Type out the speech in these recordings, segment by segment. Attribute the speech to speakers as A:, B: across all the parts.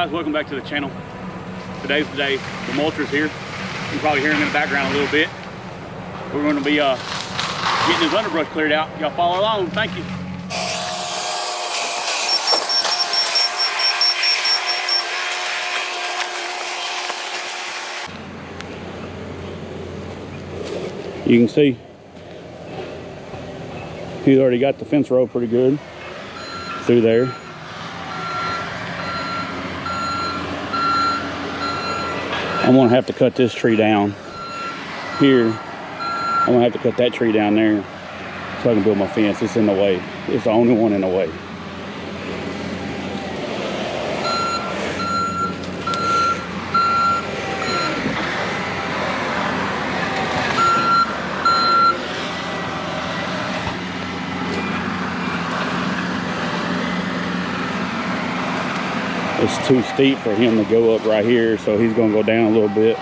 A: guys, welcome back to the channel. Today's the day. The mulcher's here. You can probably hear him in the background a little bit. We're going to be getting his underbrush cleared out. Y'all follow along. Thank you. You can see he's already got the fence row pretty good through there. I'm gonna have to cut this tree down here. I'm gonna have to cut that tree down there so I can build my fence. It's in the way. It's the only one in the way. It's too steep for him to go up right here, so he's gonna go down a little bit.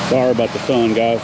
A: Sorry about the sun, guys.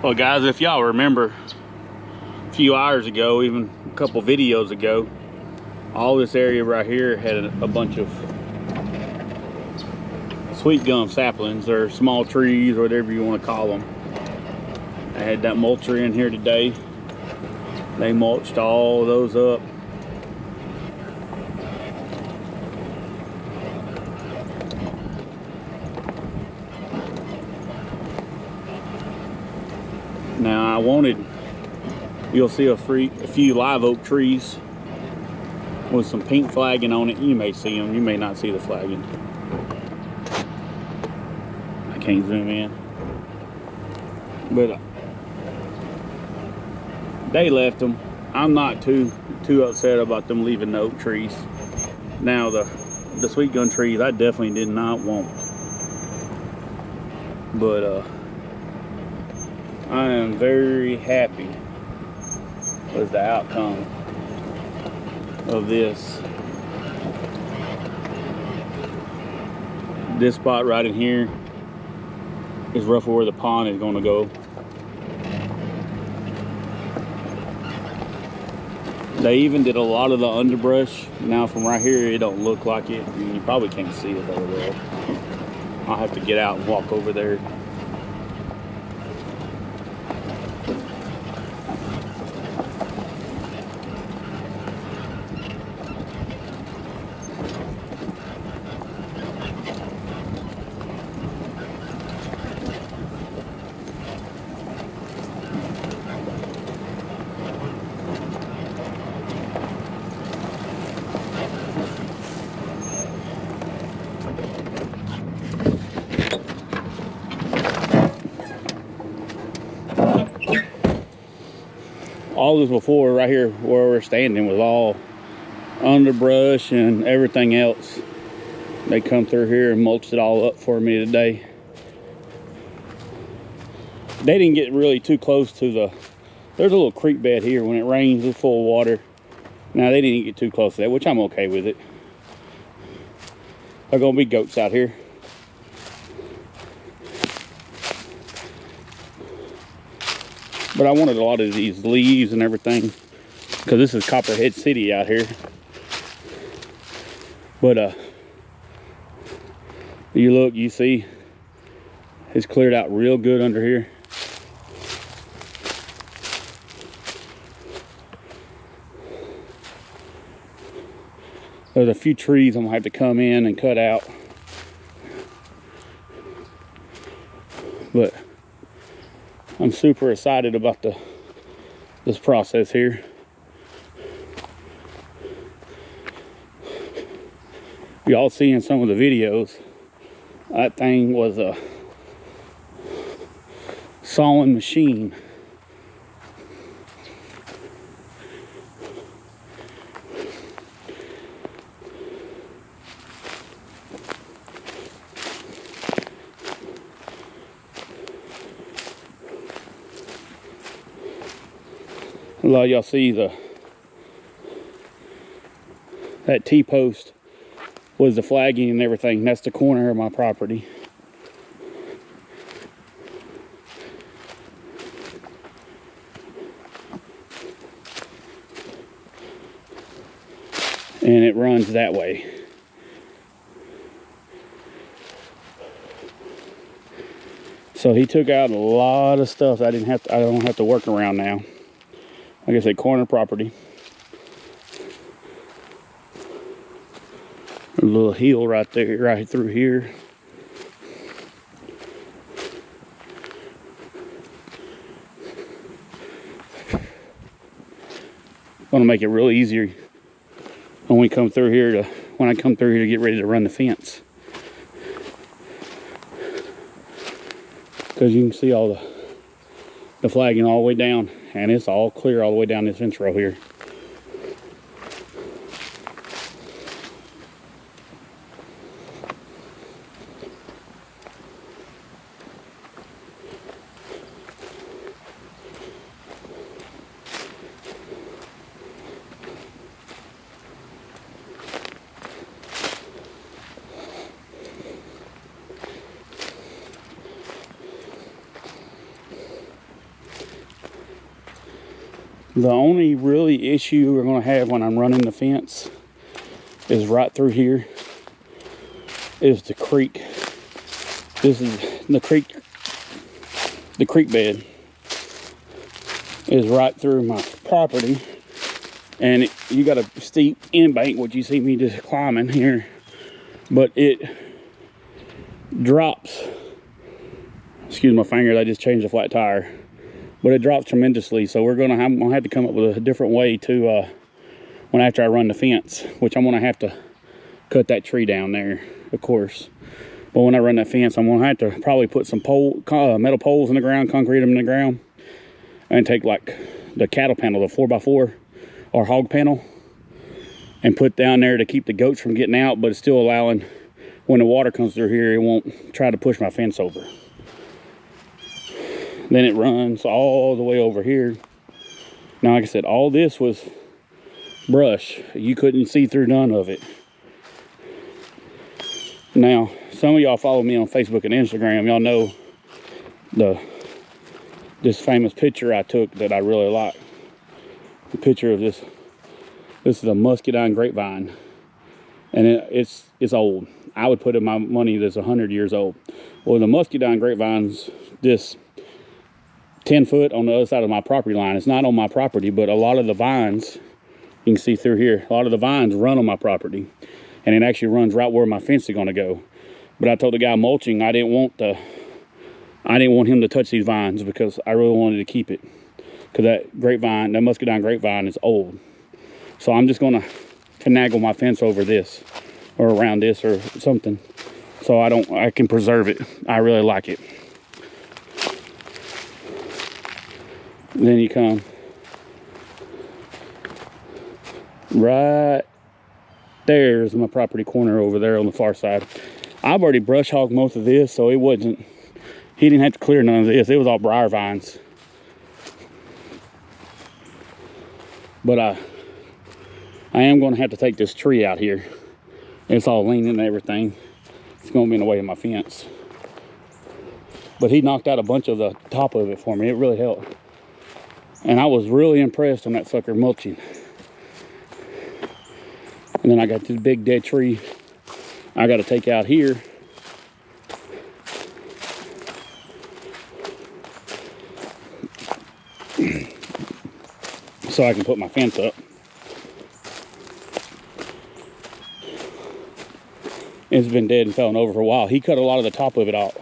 A: Well guys, if y'all remember a few hours ago, even a couple videos ago, all this area right here had a bunch of sweet gum saplings, or small trees, or whatever you want to call them. I had that mulcher in here today. They mulched all those up. Now I wanted, you'll see a few live oak trees with some pink flagging on it. You may see them, you may not see the flagging. I can't zoom in. But they left them. I'm not too upset about them leaving the oak trees. Now the sweet gum trees I definitely did not want. But I am very happy with the outcome of this. This spot right in here is roughly where the pond is going to go. They even did a lot of the underbrush. Now from right here it don't look like it. I mean, you probably can't see it very well. I'll have to get out and walk over there. All this before, right here where we're standing, was all underbrush and everything else. They come through here and mulched it all up for me today. They didn't get really too close to there's a little creek bed here. When it rains, it's full of water. Now they didn't get too close to that, which I'm okay with it. There are gonna be goats out here. But I wanted a lot of these leaves and everything, because this is Copperhead City out here. But you look, you see, it's cleared out real good under here. There's a few trees I'm gonna have to come in and cut out. But I'm super excited about this process here. Y'all seeing some of the videos, that thing was a sawing machine. A lot of y'all see that T-post was the flagging and everything. That's the corner of my property. And it runs that way. So he took out a lot of stuff that I don't have to work around now. Like I said, corner property. A little hill right there, right through here. Gonna make it real easier when I come through here to get ready to run the fence. Because you can see all the flagging all the way down, and it's all clear all the way down this fence row here. The only really issue we're gonna have when I'm running the fence is right through here is the creek. This is the creek. The creek bed is right through my property, and you got a steep embank, which you see me just climbing here, but it drops. Excuse my fingers, I just changed a flat tire, but it drops tremendously. So I'm gonna have to come up with a different way to after I run the fence, which I'm gonna have to cut that tree down there, of course. But when I run that fence, I'm gonna have to probably put some metal poles in the ground, concrete them in the ground, and take like the cattle panel, the 4x4 or hog panel, and put down there to keep the goats from getting out, but it's still allowing, when the water comes through here, it won't try to push my fence over. Then it runs all the way over here. Now, like I said, all this was brush. You couldn't see through none of it. Now, some of y'all follow me on Facebook and Instagram. Y'all know this famous picture I took that I really like. The picture of this. This is a muscadine grapevine, and it's old. I would put in my money that's 100 years old. Well, the muscadine grapevines, this 10 foot on the other side of my property line. It's not on my property, but a lot of the vines, you can see through here, a lot of the vines run on my property, and it actually runs right where my fence is going to go. But I told the guy mulching I didn't want him to touch these vines, because I really wanted to keep it, because that grapevine, that muscadine grapevine, is old. So I'm just going to finagle my fence over this or around this or something, so I can preserve it. I really like it. And then you come right there's my property corner over there on the far side. I've already brush hogged most of this, so he didn't have to clear none of this. It was all briar vines. But I am going to have to take this tree out here. It's all leaning and everything. It's going to be in the way of my fence. But he knocked out a bunch of the top of it for me. It really helped. And I was really impressed on that sucker mulching. And then I got this big dead tree I got to take out here. So I can put my fence up. It's been dead and falling over for a while. He cut a lot of the top of it off.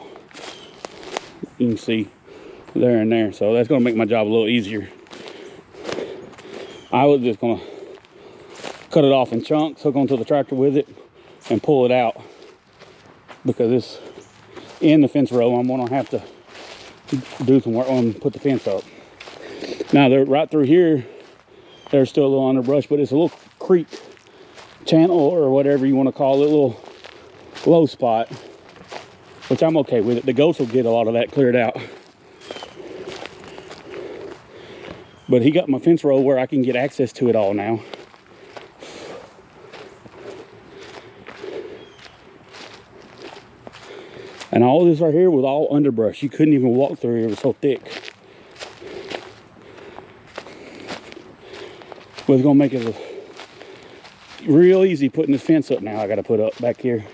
A: You can see there and there. So that's going to make my job a little easier. I was just going to cut it off in chunks, hook onto the tractor with it, and pull it out. Because it's in the fence row, I'm going to have to do some work on put the fence up. Now, they're right through here. There's still a little underbrush, but it's a little creek channel or whatever you want to call it, a little low spot, which I'm okay with it. The goats will get a lot of that cleared out. But he got my fence row where I can get access to it all now. And all this right here was all underbrush. You couldn't even walk through here, it was so thick. But it's gonna make it real easy putting this fence up now. I gotta put up back here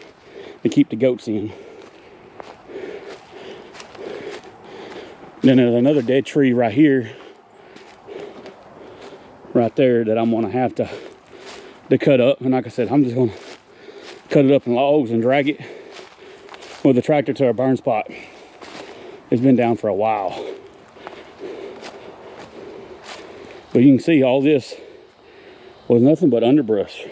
A: to keep the goats in. Then there's another dead tree right here, right there, that I'm gonna have to cut up. And like I said, I'm just gonna cut it up in logs and drag it with the tractor to a burn spot. It's been down for a while. But you can see all this was nothing but underbrush.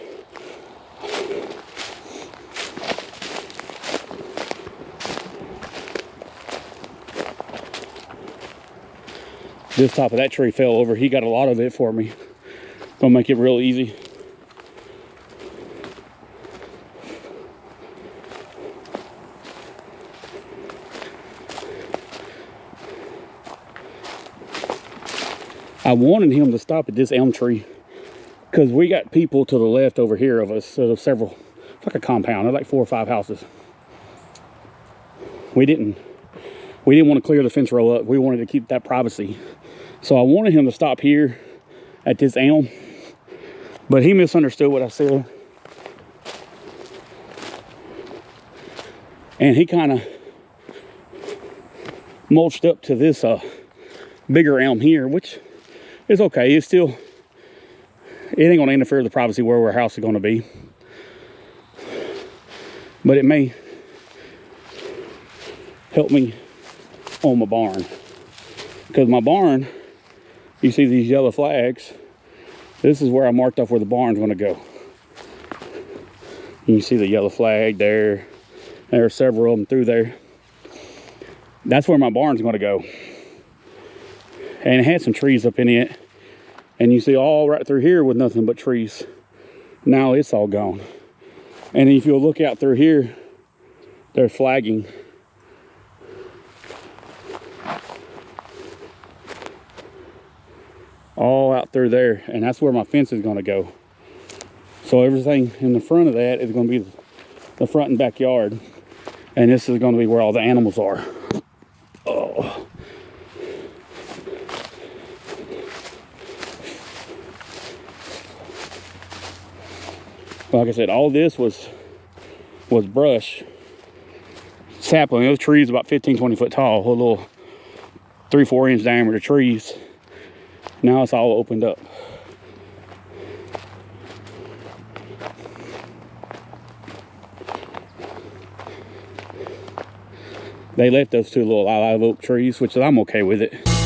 A: This top of that tree fell over. He got a lot of it for me. Gonna make it real easy. I wanted him to stop at this elm tree because we got people to the left over here of us. So there's several, it's like a compound. There's like 4 or 5 houses. We didn't want to clear the fence row up. We wanted to keep that privacy. So I wanted him to stop here at this elm, but he misunderstood what I said. And he kind of mulched up to this bigger elm here, which is okay. It's still, it ain't gonna interfere with the privacy where our house is gonna be. But it may help me on my barn. Because my barn, you see these yellow flags, this is where I marked off where the barn's gonna go. And you see the yellow flag there. There are several of them through there. That's where my barn's gonna go. And it had some trees up in it. And you see all right through here with nothing but trees. Now it's all gone. And if you'll look out through here, they're flagging. All out through there, and that's where my fence is gonna go. So everything in the front of that is gonna be the front and backyard. And this is gonna be where all the animals are. Oh. Like I said, all this was brush, sapling. Those trees about 15, 20 foot tall, a little 3-4 inch diameter trees. Now it's all opened up. They left those two little live oak trees, which I'm okay with it.